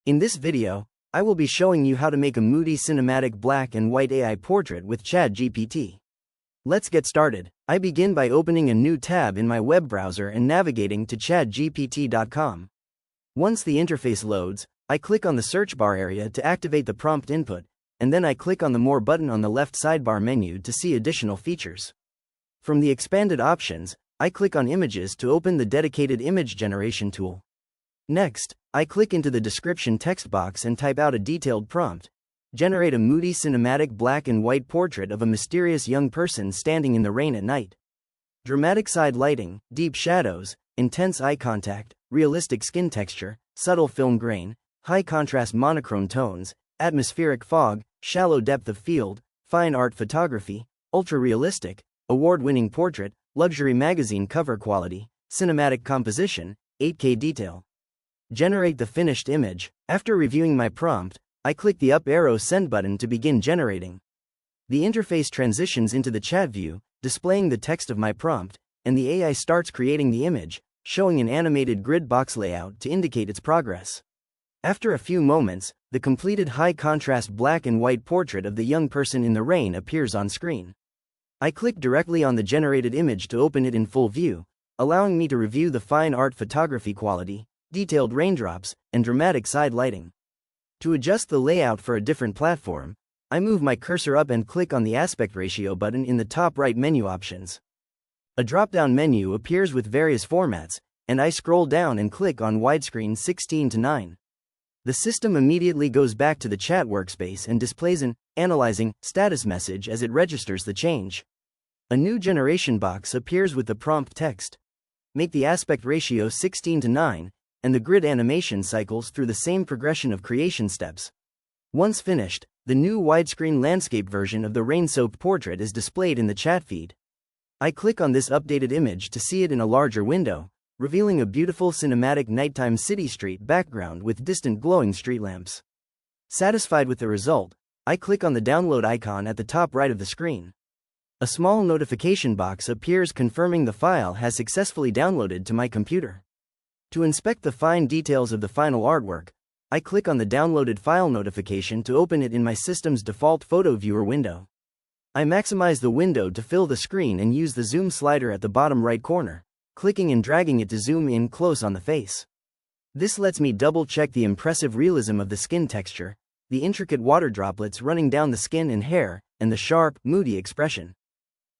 In this video, I will be showing you how to make a moody cinematic black and white AI portrait with ChatGPT. Let's get started. I begin by opening a new tab in my web browser and navigating to chatgpt.com. Once the interface loads, I click on the search bar area to activate the prompt input, and then I click on the More button on the left sidebar menu to see additional features. From the expanded options, I click on Images to open the dedicated image generation tool. Next, I click into the description text box and type out a detailed prompt. Generate a moody cinematic black and white portrait of a mysterious young person standing in the rain at night. Dramatic side lighting, deep shadows, intense eye contact, realistic skin texture, subtle film grain, high contrast monochrome tones, atmospheric fog, shallow depth of field, fine art photography, ultra-realistic, award-winning portrait, luxury magazine cover quality, cinematic composition, 8K detail. Generate the finished image. After reviewing my prompt, I click the up arrow send button to begin generating. The interface transitions into the chat view, displaying the text of my prompt, and the AI starts creating the image, showing an animated grid box layout to indicate its progress. After a few moments, the completed high-contrast black and white portrait of the young person in the rain appears on screen. I click directly on the generated image to open it in full view, allowing me to review the fine art photography quality, detailed raindrops, and dramatic side lighting. To adjust the layout for a different platform, I move my cursor up and click on the aspect ratio button in the top right menu options. A drop-down menu appears with various formats, and I scroll down and click on widescreen 16:9. The system immediately goes back to the chat workspace and displays an analyzing status message as it registers the change. A new generation box appears with the prompt text. Make the aspect ratio 16:9, and the grid animation cycles through the same progression of creation steps. Once finished, the new widescreen landscape version of the rain-soaked portrait is displayed in the chat feed. I click on this updated image to see it in a larger window, revealing a beautiful cinematic nighttime city street background with distant glowing street lamps. Satisfied with the result, I click on the download icon at the top right of the screen. A small notification box appears confirming the file has successfully downloaded to my computer. To inspect the fine details of the final artwork, I click on the downloaded file notification to open it in my system's default photo viewer window. I maximize the window to fill the screen and use the zoom slider at the bottom right corner, clicking and dragging it to zoom in close on the face. This lets me double-check the impressive realism of the skin texture, the intricate water droplets running down the skin and hair, and the sharp, moody expression.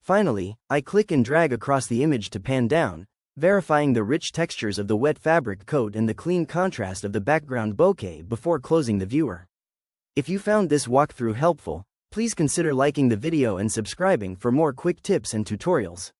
Finally, I click and drag across the image to pan down, verifying the rich textures of the wet fabric coat and the clean contrast of the background bokeh before closing the viewer. If you found this walkthrough helpful, please consider liking the video and subscribing for more quick tips and tutorials.